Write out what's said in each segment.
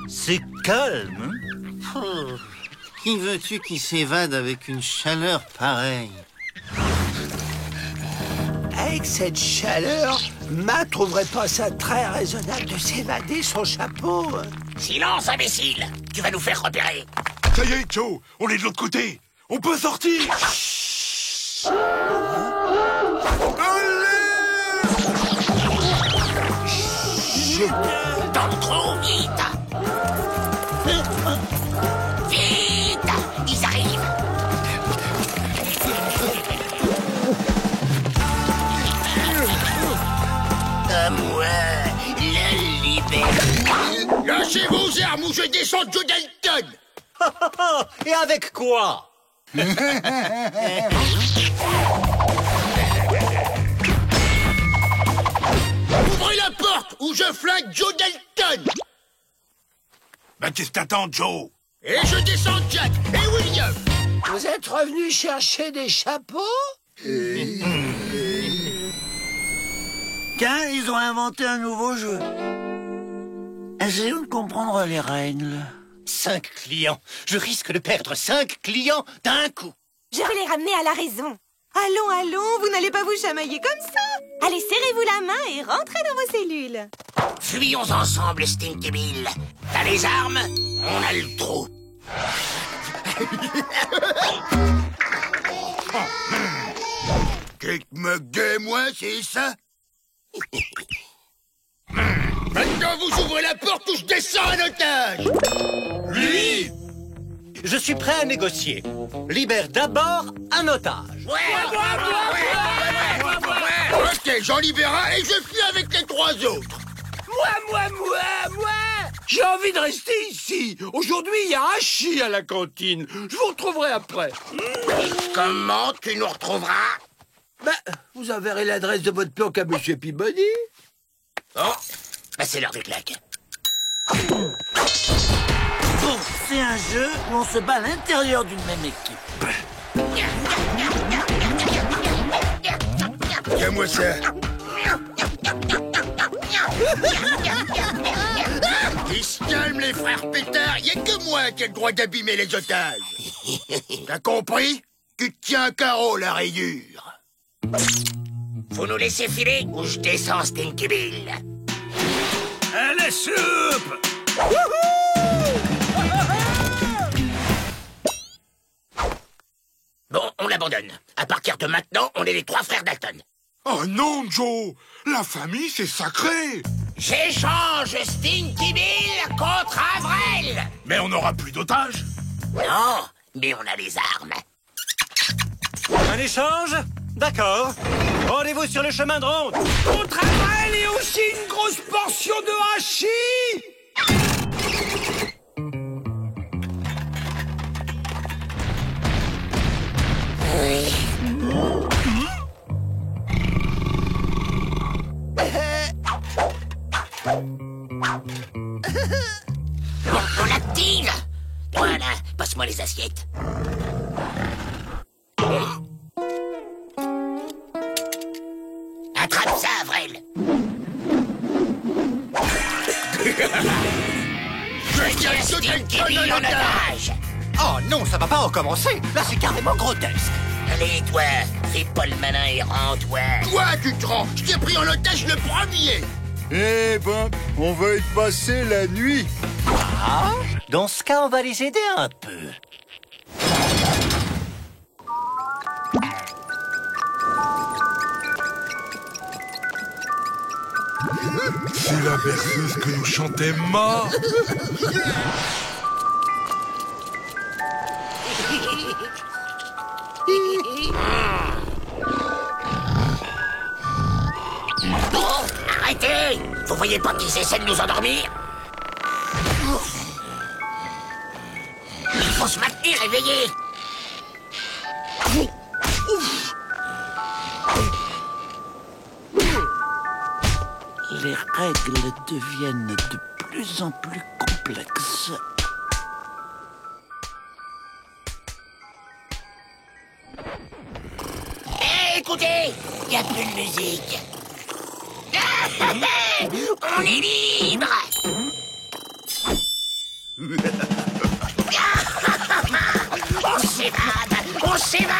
C'est calme, hein? Qui veux-tu qui s'évade avec une chaleur pareille? Avec cette chaleur, Ma trouverait pas ça très raisonnable de s'évader son chapeau. Silence, imbécile! Tu vas nous faire repérer. Ça y est, Joe, on est de l'autre côté. On peut sortir. Tente trop vite! Vite! Ils arrivent! À moi, la liberté! Lâchez vos armes ou je descends Joe Dalton! Et avec quoi? Ouvrez la porte ou je flingue Joe Dalton! Bah qu'est-ce que t'attends, Joe? Et je descends Jack et William! Vous êtes revenus chercher des chapeaux? Tiens, ils ont inventé un nouveau jeu. Essayons de comprendre les règles. 5 clients. Je risque de perdre 5 clients d'un coup. Je vais les ramener à la raison. Allons, allons, vous n'allez pas vous chamailler comme ça. Allez, serrez-vous la main et rentrez dans vos cellules. Fuyons ensemble, Stinky Bill. T'as les armes? On a le trou. Tu te moques de moi, c'est ça? Maintenant, vous ouvrez la porte ou je descends un otage! Lui? Je suis prêt à négocier. Libère d'abord un otage. Ok, j'en libère un et je fuis avec les 3 autres. Moi J'ai envie de rester ici. Aujourd'hui, il y a hachis à la cantine. Je vous retrouverai après. Comment tu nous retrouveras? Vous enverrez l'adresse de votre planque à Monsieur Peabody. Oh, c'est l'heure du claque. Bon, c'est un jeu où on se bat à l'intérieur d'une même équipe. Tiens-moi ça. Ils se calment, les frères pétards. Y'a que moi qui ai le droit d'abîmer les otages. T'as compris? Tu te tiens un carreau, la rayure. Faut nous laisser filer ou je descends Stinky Bill. À la soupe! Bon, on l'abandonne. À partir de maintenant, on est les 3 frères Dalton. Oh non, Joe! La famille, c'est sacré! J'échange Stinky Bill contre Avril. Mais on n'aura plus d'otages! Non, mais on a les armes. Un échange? D'accord. Rendez-vous sur le chemin de ronde. Contre Avril et aussi une grosse portion de hachis. On active. Voilà, passe-moi les assiettes. Attrape ça, Avril. Je tiens Stinky Bill en otage. Oh non, ça va pas recommencer. Là, c'est carrément grotesque. Allez, toi, fais pas le malin et rends-toi. Toi, tu te rends. Je t'ai pris en otage le premier. Eh ben, on va y passer la nuit. Ah, dans ce cas, on va les aider un peu. C'est la berceuse que nous chantait Ma. Bon, arrêtez. Vous voyez pas qu'ils essaient de nous endormir? Il faut se maintenir éveillé. Les règles deviennent de plus en plus complexes. Hé, écoutez, il n'y a plus de musique. On est libre. On s'évade! On s'évade!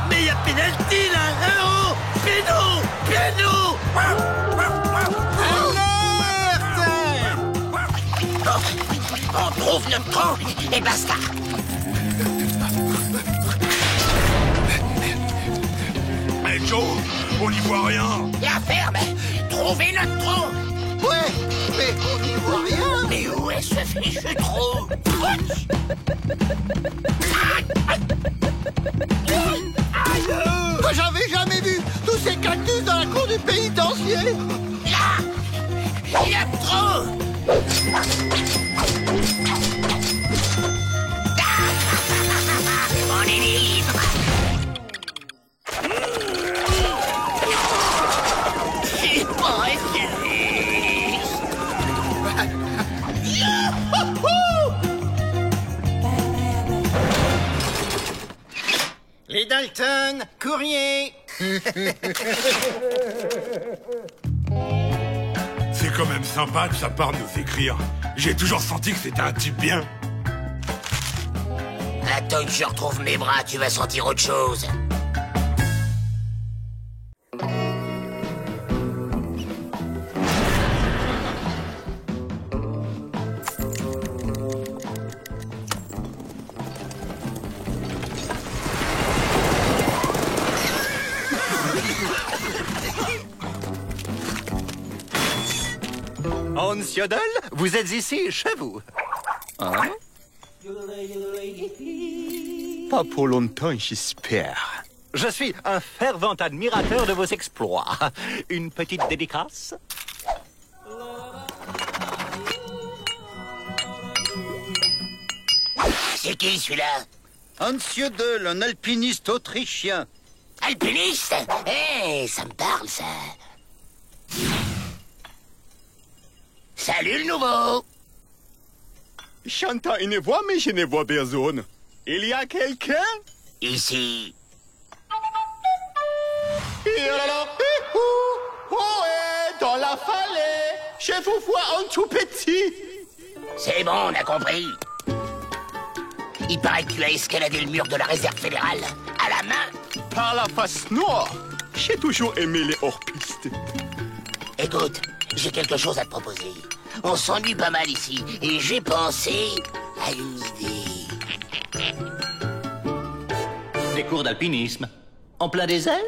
Mais y a pénalty là! Oh! Péno! Péno! On trouve notre trou et basta! Mais Joe, on n'y voit rien. La ferme! Trouvez notre trou! Ouais, mais on n'y voit rien. Mais où est ce fichu trou? J'avais jamais vu tous ces cactus dans la cour du pénitencier. Là! Il y a le trou! On est libre! C'est pas référé! Les Dalton, courrier. C'est quand même sympa de sa part de nous écrire. J'ai toujours senti que c'était un type bien. Attends que je retrouve mes bras, tu vas sentir autre chose. Hans Yodel, vous êtes ici, chez vous. Hein? Pas pour longtemps, j'espère. Je suis un fervent admirateur de vos exploits. Une petite dédicace? C'est qui celui-là? Hans Yodel, un alpiniste autrichien. Alpiniste? Eh, ça me parle, ça. Salut, le nouveau! J'entends une voix, mais je ne vois personne. Il y a quelqu'un? Ici. Dans la vallée, je vous vois un tout petit. C'est bon, on a compris. Il paraît que tu as escaladé le mur de la réserve fédérale à la main. Par la face noire, j'ai toujours aimé les hors-pistes. Écoute, j'ai quelque chose à te proposer. On s'ennuie pas mal ici, et j'ai pensé à une idée. Des cours d'alpinisme. En plein désert?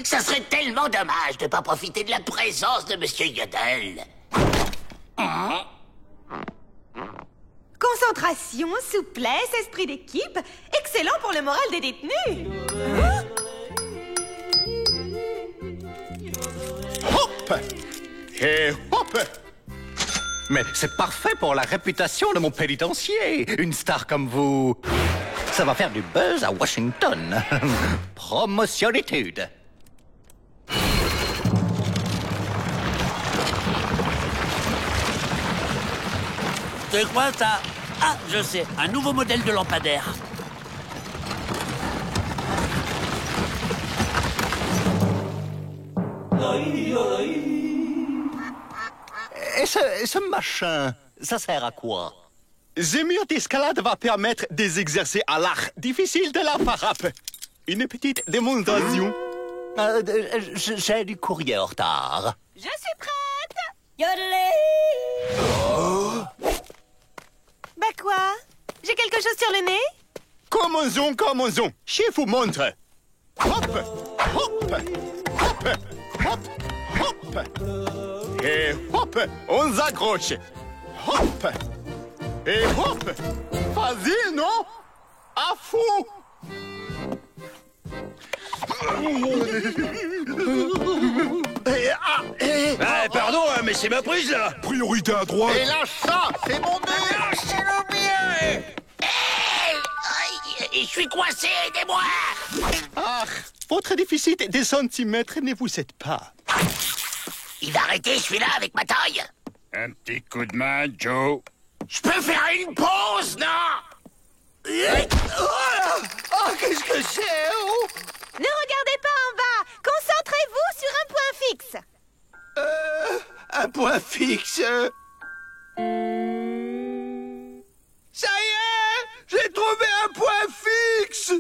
Ça serait tellement dommage de pas profiter de la présence de Monsieur Yodel. Concentration, souplesse, esprit d'équipe. Excellent pour le moral des détenus. Hop! Et hop! Mais c'est parfait pour la réputation de mon pénitencier. Une star comme vous, ça va faire du buzz à Washington. Promotionnitude. C'est quoi ça? Ah, je sais, un nouveau modèle de lampadaire. Et ce machin, ça sert à quoi? Ce mur d'escalade va permettre d'exercer à l'art difficile de la frappe. Une petite démonstration. J'ai du courrier en retard. Je suis prête. Bah quoi? J'ai quelque chose sur le nez? Commençons. Je vous montre. Hop, hop, hop, hop, hop. Et hop, on s'accroche. Hop. Et hop. Facile, non? À fou. Pardon, mais c'est ma prise, là. Priorité à droite. Et lâche ça, c'est mon but. Lâchez-le bien! Aïe, je suis coincé, aidez-moi! Ah, votre déficit des centimètres ne vous aide pas. Il va arrêter celui-là avec ma taille? Un petit coup de main, Joe. Je peux faire une pause, non? Oh, qu'est-ce que c'est? Oh. Ne regardez pas en bas. Concentrez-vous sur un point fixe. Un point fixe. Ça y est, j'ai trouvé un point fixe.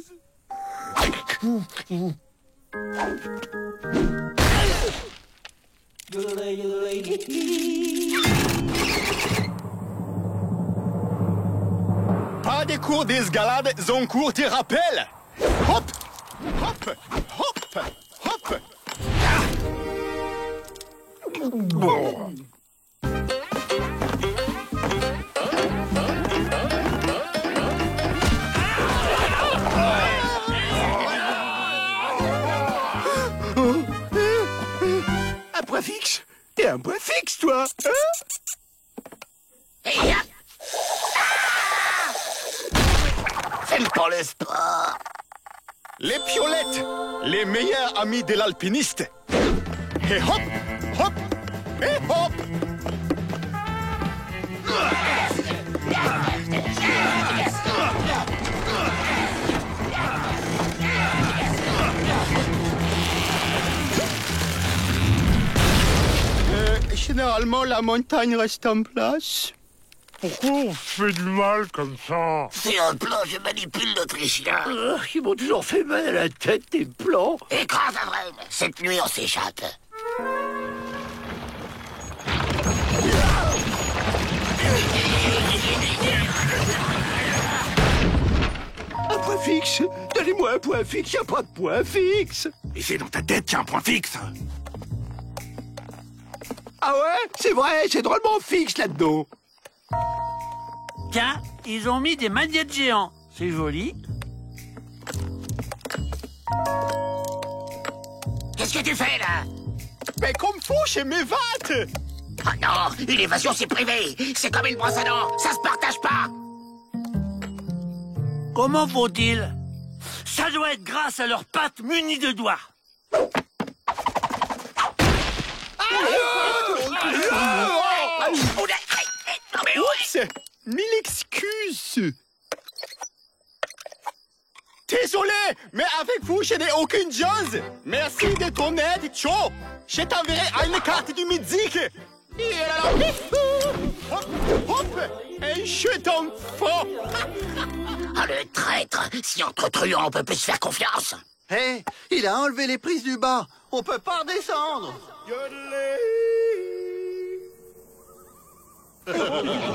Pas des cours d'escalade, en cours de rappel. Hop, hop, hop, hop. Un point fixe. T'es un point fixe, toi, hein? J'aime pas le sport. Les piolettes, les meilleurs amis de l'alpiniste. Et hop, hop, et hop. Généralement, la montagne reste en place. Pourquoi on fait du mal comme ça? C'est un plan, je manipule l'Autrichien. Ils m'ont toujours fait mal à la tête, tes plans. Écrase un vrai. Cette nuit, on s'échappe. Un point fixe. Donnez-moi un point fixe, y a pas de point fixe. Et c'est dans ta tête qu'il y a un point fixe. Ah ouais? C'est vrai, c'est drôlement fixe là-dedans. Tiens, ils ont mis des magnettes géants. C'est joli. Qu'est-ce que tu fais, là? Mais comme faut chez mes vates. Ah non, une évasion, c'est privé. C'est comme une brosse à dents. Ça se partage pas. Comment faut-il? Ça doit être grâce à leurs pattes munies de doigts. Non, mais ouais. Oups, mille excuses. Désolé, mais avec vous, je n'ai aucune chance. Merci de ton aide, Cho. Je t'enverrai une carte du Mexique. Hop, hop, et je t'en fous. Ah, le traître. Si entre truands, on peut plus se faire confiance. Hé, il a enlevé les prises du bas. On peut pas redescendre.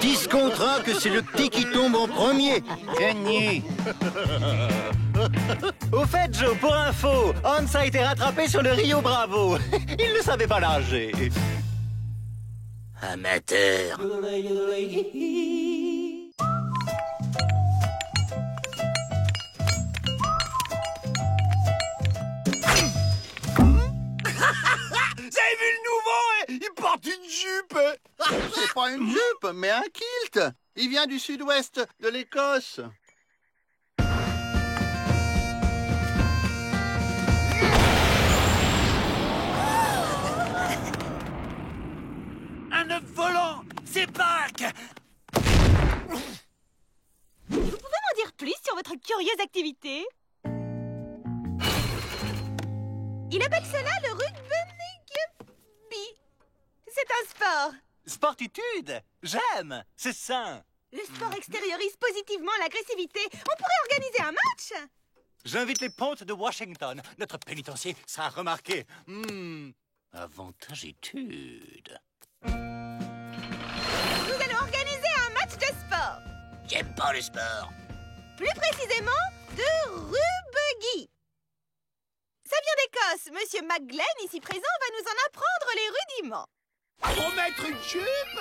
10 contre 1 que c'est le petit qui tombe en premier. Gagné. Au fait, Joe, pour info, Hans a été rattrapé sur le Rio Bravo. Il ne savait pas nager. Amateur. Vous avez vu le nouveau, hein? Il porte une jupe. C'est pas une jupe, mais un kilt. Il vient du sud-ouest de l'Écosse. Un œuf volant. C'est Pâques. Vous pouvez m'en dire plus sur votre curieuse activité? Il appelle cela le rugby. C'est un sport. Sportitude. J'aime. C'est sain. Le sport extériorise positivement l'agressivité. On pourrait organiser un match. J'invite les pontes de Washington. Notre pénitencier sera remarqué. Avantage étude. Nous allons organiser un match de sport. J'aime pas le sport. Plus précisément, de rugby. Ça vient d'Écosse. Monsieur McGlenn, ici présent, va nous en apprendre les rudiments. Pour mettre une jupe?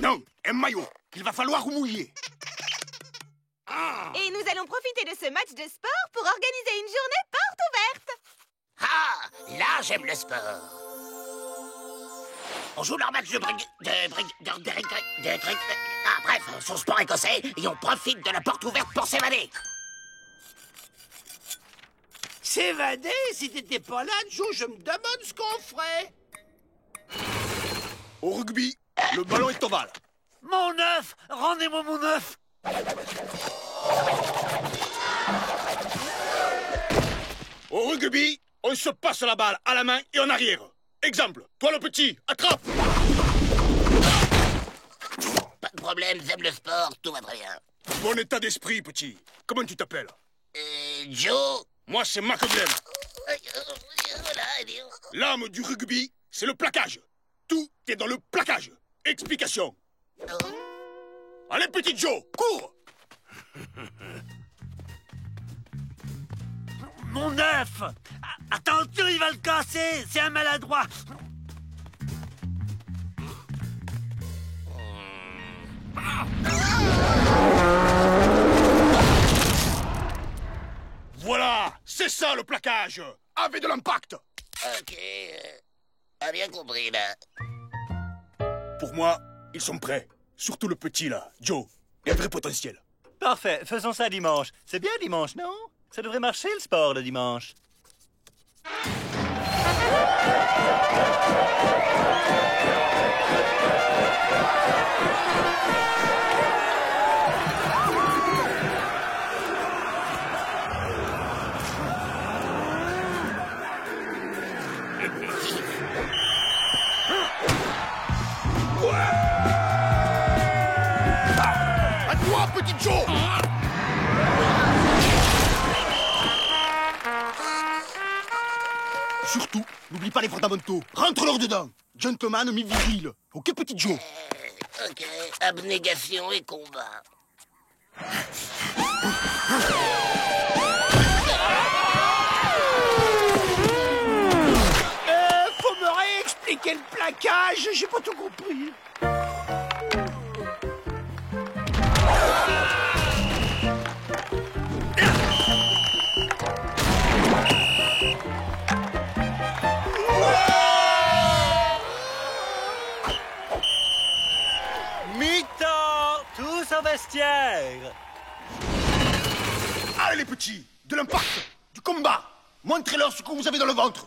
Non, un maillot qu'il va falloir mouiller. Et nous allons profiter de ce match de sport pour organiser une journée porte ouverte. Ah, là, j'aime le sport. On joue leur match Ah, bref, son sport écossais, et on profite de la porte ouverte pour s'évader. S'évader? Si t'étais pas là, Joe, je me demande ce qu'on ferait. Au rugby, le ballon est ovale. Mon œuf. Rendez-moi mon œuf. Au rugby, on se passe la balle à la main et en arrière. Exemple, toi le petit, attrape. j'aime le sport, tout va très bien. Bon état d'esprit, petit. Comment tu t'appelles? Joe. Moi, c'est McGlenn. Voilà, L'âme du rugby, c'est le plaquage. Tout est dans le plaquage. Explication. Allez, petit Joe, cours! Mon œuf! Attention, il va le casser! C'est un maladroit! Voilà, c'est ça le plaquage. Avec de l'impact. Ok, a bien compris, là. Pour moi, ils sont prêts. Surtout le petit, là, Joe. Il a un vrai potentiel. Parfait, faisons ça dimanche. C'est bien dimanche, non? Ça devrait marcher le sport le dimanche. À toi, petit Joe! Surtout, n'oublie pas les fondamentaux. Rentre-leur dedans. Gentleman mi-viril. Ok, petit Joe? Ok, abnégation et combat. Faut me réexpliquer le plaquage, j'ai pas tout compris. Mi-temps! Tous au vestiaire! Allez, les petits, de l'impact, du combat. Montrez-leur ce que vous avez dans le ventre.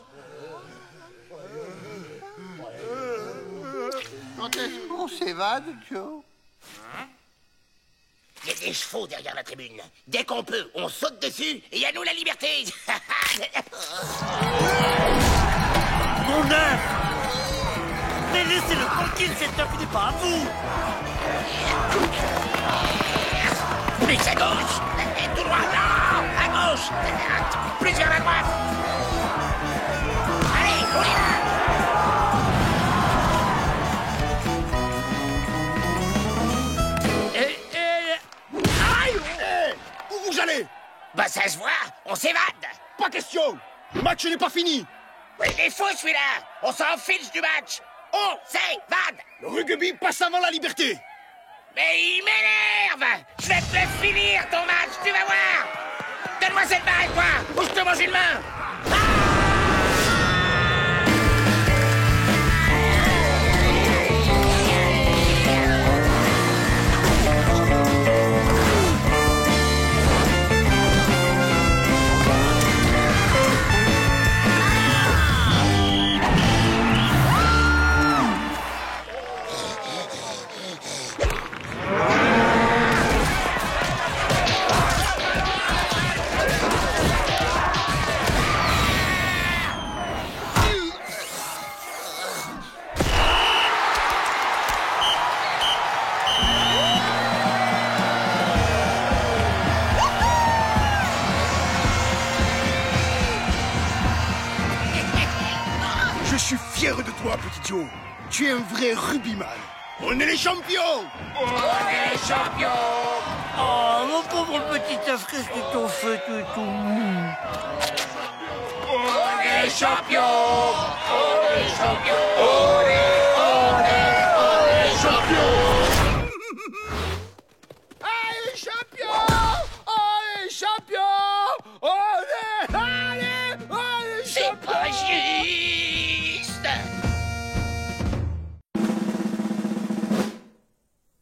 Quand est-ce qu'on s'évade, Joe? Il y a des chevaux derrière la tribune. Dès qu'on peut, on saute dessus et à nous la liberté. Mon œuf! Mais laissez-le tranquille, cet œuf n'est pas à vous! Plus à gauche, tout droit, non, à gauche, plus vers la droite. Allez, on y va. Aïe! Où vous allez? Bah ça se voit, on s'évade. Pas question. Le match n'est pas fini. Il est fou celui-là. On s'en fiche du match. On s'évade. Le rugby passe avant la liberté. Mais il m'énerve. Je vais te le finir ton match, tu vas voir. Donne-moi cette balle, toi, ou je te mange une main. Je suis fier de toi, petit Joe. Tu es un vrai rugbyman. On est les champions. On est les champions. Oh, mon pauvre petit œuf, qu'est-ce qu'ils t'ont fait, tu es tout mou. On est les champions. On est les champions. On est les champions. Allez, champion! Allez, champion! Allez, C'est champion! pas juste.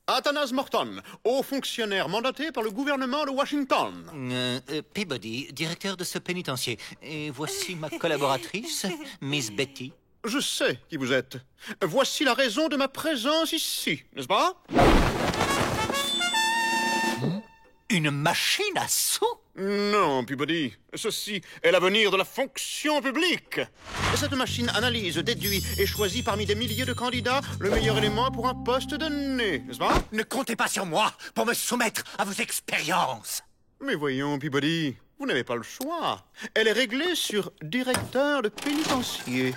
Athanas Morton, haut fonctionnaire mandaté par le gouvernement de Washington. Peabody, directeur de ce pénitencier. Et voici ma collaboratrice, Miss Betty. Je sais qui vous êtes. Voici la raison de ma présence ici, n'est-ce pas? Une machine à sous? Non, Peabody. Ceci est l'avenir de la fonction publique. Cette machine analyse, déduit et choisit parmi des milliers de candidats le meilleur élément pour un poste donné, n'est-ce pas? Ne comptez pas sur moi pour me soumettre à vos expériences. Mais voyons, Peabody, vous n'avez pas le choix. Elle est réglée sur directeur de pénitencier.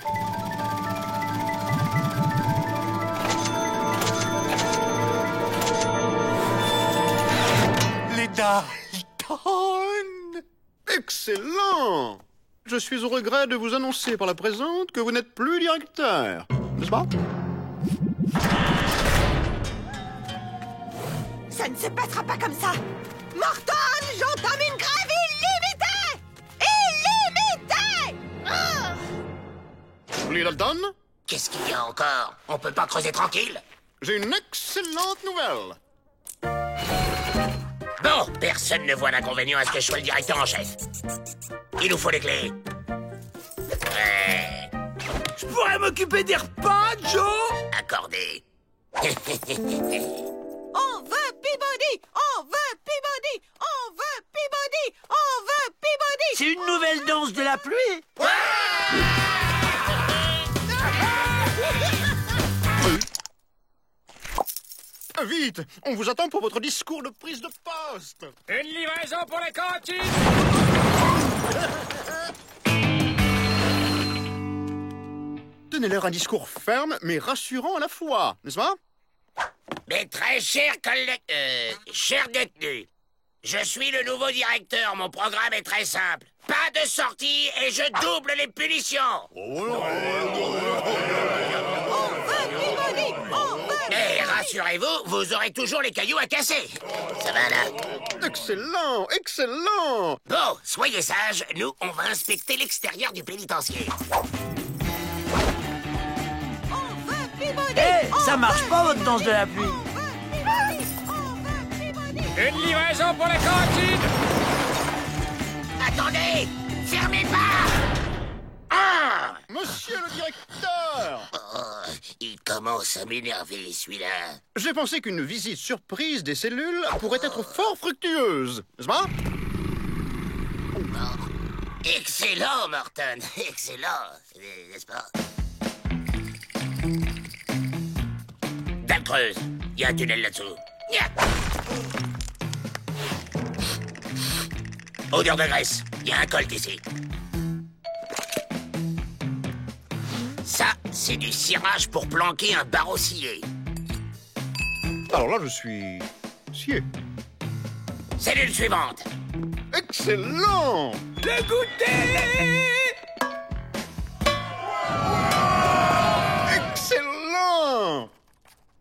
Les Dalton. Excellent! Je suis au regret de vous annoncer par la présente que vous n'êtes plus directeur, n'est-ce pas? Ça ne se passera pas comme ça. Morton, j'entame une grève illimitée. Lee Dalton, Qu'est-ce qu'il y a encore? On peut pas creuser tranquille? j'ai une excellente nouvelle. Bon, personne ne voit d'inconvénient à ce que je sois le directeur en chef. Il nous faut les clés. Ouais, Je pourrais m'occuper des repas, Joe? accordé. On veut Peabody. On veut Peabody. On veut Peabody. On veut Peabody. C'est une nouvelle danse de la pluie. Vite, on vous attend pour votre discours de prise de poste. Une livraison pour les cantines! Donnez-leur un discours ferme mais rassurant à la fois, n'est-ce pas? Mes très chers collègues... chers détenus, je suis le nouveau directeur. Mon programme est très simple. Pas de sortie et je double les punitions. On veut Peabody. On veut. Et rassurez-vous, vous aurez toujours les cailloux à casser. Ça va là? Excellent, excellent. Bon, soyez sages, nous, on va inspecter l'extérieur du pénitencier. On veut Peabody. Eh, ça marche pas votre danse de la pluie. On veut Peabody. On veut Peabody. Une livraison pour les cantines! Attendez! Fermez pas! Ah! Monsieur le directeur, Oh, il commence à m'énerver, celui-là. j'ai pensé qu'une visite surprise des cellules pourrait être fort fructueuse, n'est-ce pas? Excellent, Morton. Excellent. N'est-ce pas? Dalle creuse. Il y a un tunnel là-dessous. Nya. Odeur de graisse. Il y a un colt ici. Ça, c'est du cirage pour planquer un barreau scié. Alors là, je suis scié. Cellule suivante. Excellent! Le goûter! Excellent!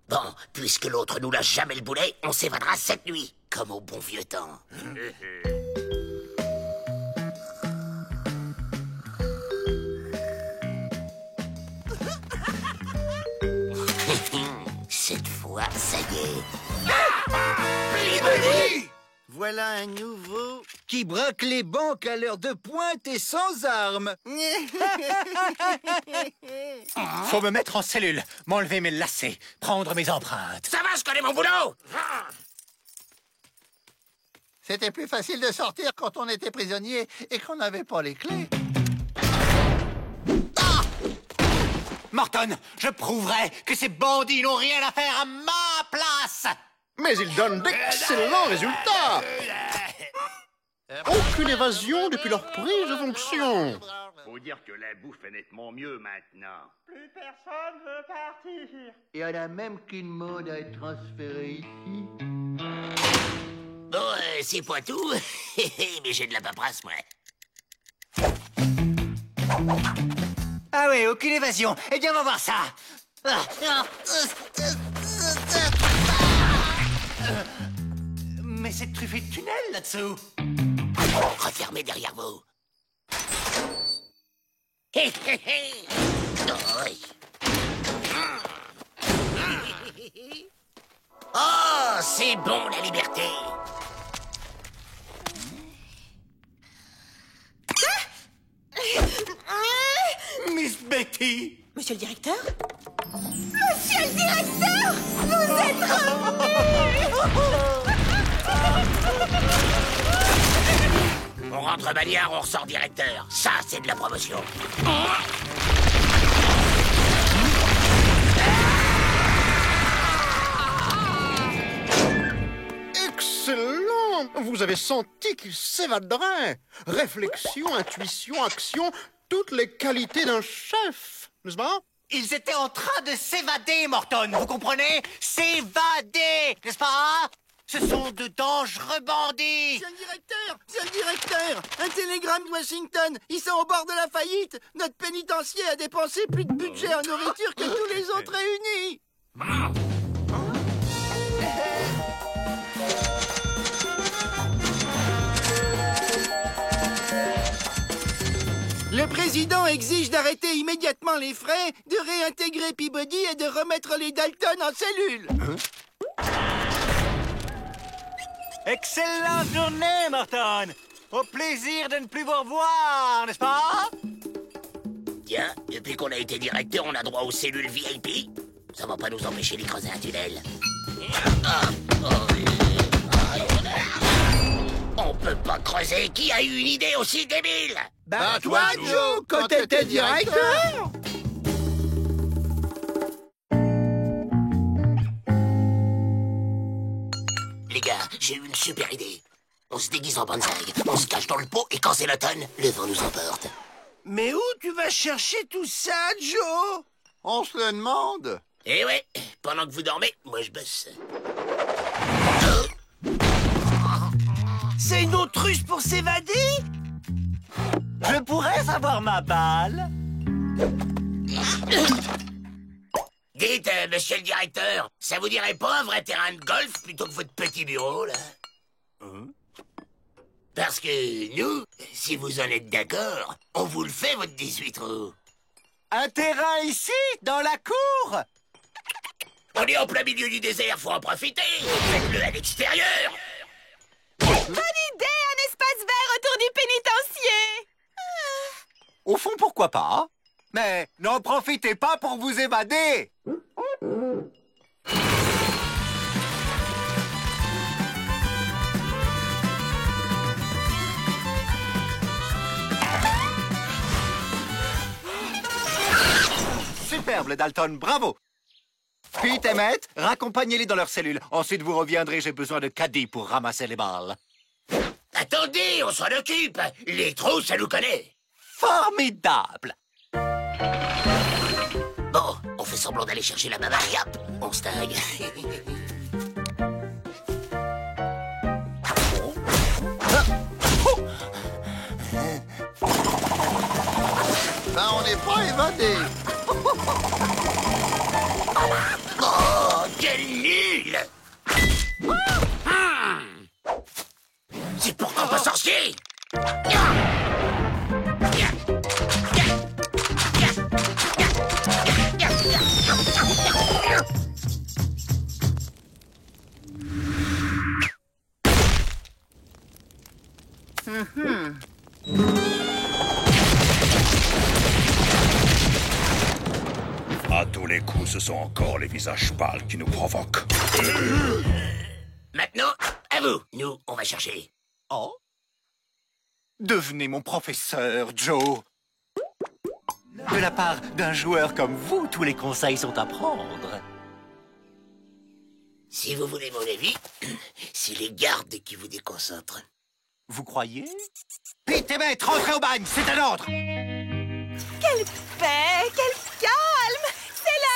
Bon, puisque l'autre nous lâche jamais le boulet, on s'évadera cette nuit, comme au bon vieux temps. Cette fois, ça y est. Voilà un nouveau qui braque les banques à l'heure de pointe et sans armes. Faut me mettre en cellule, m'enlever mes lacets, prendre mes empreintes. Ça va, je connais mon boulot. C'était plus facile de sortir quand on était prisonnier et qu'on n'avait pas les clés. Morton, je prouverai que ces bandits n'ont rien à faire à ma place. Mais il donne d'excellents résultats! Aucune évasion depuis leur prise de fonction. Faut dire que la bouffe est nettement mieux maintenant. Plus personne veut partir. Il y en a même qui demandent à être transférés ici. Bon, c'est pas tout, mais j'ai de la paperasse, moi. Ah oui, aucune évasion. Eh bien, on va voir ça. Mais c'est truffé de tunnels là-dessous. Refermez derrière vous. Hé, hé, hé. Oh, c'est bon, la liberté. Miss Betty. Monsieur le directeur? Monsieur le directeur! Vous êtes revenu! On rentre bagnard, on ressort directeur. Ça, c'est de la promotion. Excellent! Vous avez senti qu'il s'évaderait. Réflexion, intuition, action, toutes les qualités d'un chef, n'est-ce pas? Ils étaient en train de s'évader, Morton, vous comprenez? S'évader, n'est-ce pas? Ce sont de dangereux bandits. C'est le directeur! Un télégramme de Washington! Ils sont au bord de la faillite! Notre pénitencier a dépensé plus de budget en nourriture que tous les autres réunis! Le président exige d'arrêter immédiatement les frais, de réintégrer Peabody et de remettre les Dalton en cellule. Excellente journée, Morton. Au plaisir de ne plus vous revoir, n'est-ce pas? Tiens, depuis qu'on a été directeur, on a droit aux cellules VIP. Ça va pas nous empêcher d'y creuser un tunnel. On peut pas creuser. Qui a eu une idée aussi débile? Bah toi, Joe, quand t'étais directeur! Les gars, j'ai eu une super idée. On se déguise en bonsaï, on se cache dans le pot et quand c'est l'automne, le vent nous emporte. Mais où tu vas chercher tout ça, Joe? On se le demande. Eh ouais, pendant que vous dormez, moi je bosse. C'est une autruche pour s'évader? Je pourrais avoir ma balle? Dites, monsieur le directeur, ça vous dirait pas un vrai terrain de golf plutôt que votre petit bureau, là? Parce que nous, si vous en êtes d'accord, on vous le fait, votre 18 trous. Un terrain ici, dans la cour? On est en plein milieu du désert, faut en profiter. Faites-le à l'extérieur. Bonne idée, un espace vert autour du pénitencier. Au fond, pourquoi pas? Mais n'en profitez pas pour vous évader! Superbe, le Dalton, bravo! Pete et Matt, raccompagnez-les dans leur cellule. Ensuite, vous reviendrez, j'ai besoin de caddie pour ramasser les balles. Attendez, on s'en occupe. Les trous, ça nous connaît. Formidable! Bon, on fait semblant d'aller chercher la baballe, yap, on se tague. Ben, on n'est pas évadé. Oh, quel nul! C'est pourtant pas sorcier! À tous les coups, ce sont encore les visages pâles qui nous provoquent. Maintenant, à vous. Nous, on va chercher. Oh? Devenez mon professeur, Joe. De la part d'un joueur comme vous, tous les conseils sont à prendre. Si vous voulez mon avis, c'est les gardes qui vous déconcentrent. Vous croyez? Pete et Matt, rentrez au bagne, c'est un ordre! Quelle paix, quel calme.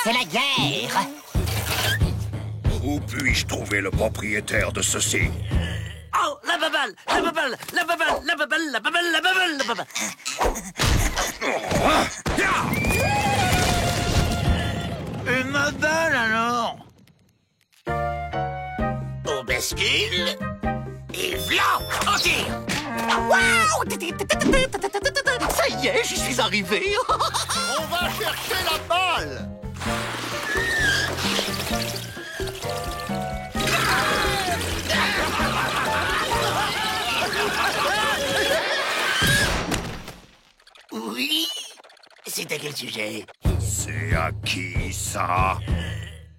C'est la guerre! Où puis-je trouver le propriétaire de ceci? Oh, la baballe, la baballe, la baballe, la baballe, la baballe, la baballe, la baballe. Et ma balle, alors? On bascule. Et v'là, on tire! Ça y est, j'y suis arrivé! On va chercher la balle. Oui? C'est à quel sujet? C'est à qui, ça?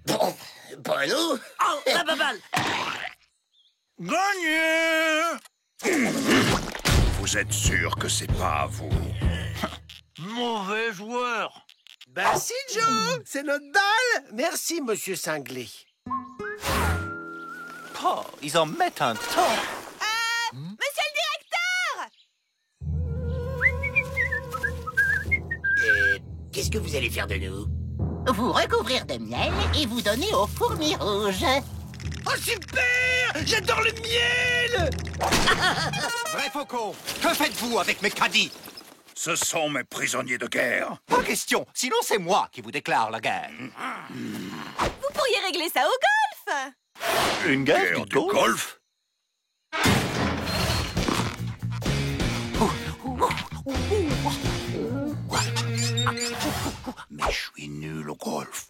Bon, pas à nous. Oh, la baballe. Gagné! Vous êtes sûr que c'est pas à vous? Mauvais joueur. Ben si, Joe, c'est notre balle. Merci, monsieur Cinglé. Oh, ils en mettent un temps. Monsieur le directeur! Qu'est-ce que vous allez faire de nous? Vous recouvrir de miel et vous donner aux fourmis rouges. Oh, super! J'adore le miel! Vrai faucon, que faites-vous avec mes caddies? Ce sont mes prisonniers de guerre. Pas question, sinon c'est moi qui vous déclare la guerre. Vous pourriez régler ça au golf! Une guerre Guerre du golf? Mais je suis nul au golf.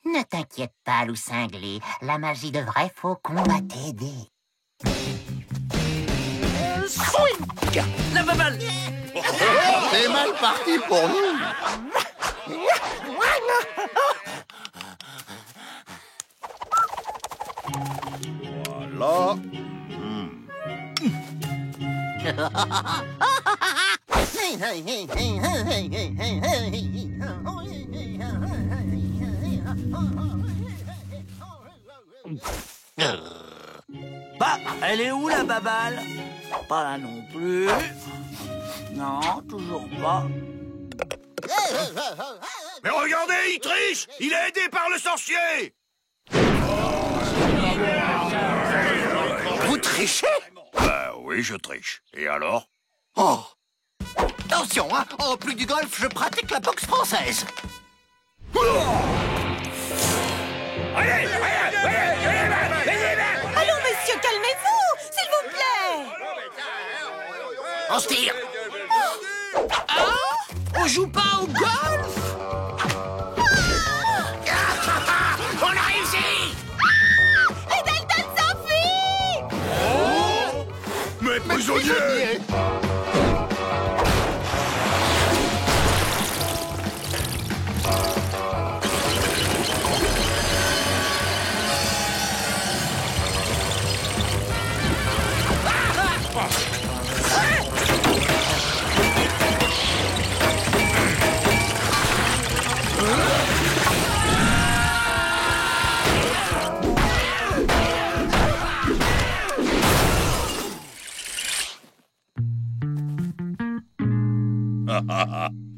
Ne t'inquiète pas, loup cinglé. La magie de vrai faucon va t'aider. Swing! La baballe! C'est mal parti pour nous. Voilà. Bah, elle est où la baballe? Pas là non plus. Non, toujours pas. Mais regardez, il triche! Il est aidé par le sorcier! Vous trichez? Oui, je triche. Et alors? Oh! Attention, hein! En plus du golf, je pratique la boxe française. Allons, monsieur, calmez-vous, s'il vous plaît! On se tire! On joue pas au golf? On a réussi! Et Dalton s'enfuit! Mes prisonniers!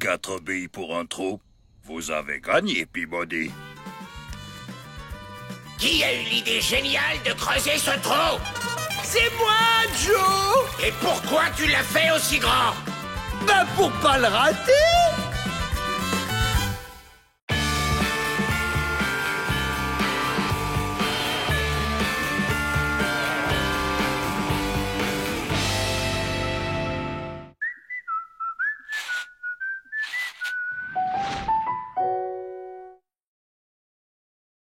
Quatre billes pour un trou. Vous avez gagné, Peabody. Qui a eu l'idée géniale de creuser ce trou? C'est moi, Joe! Et pourquoi tu l'as fait aussi grand? Ben pour pas le rater!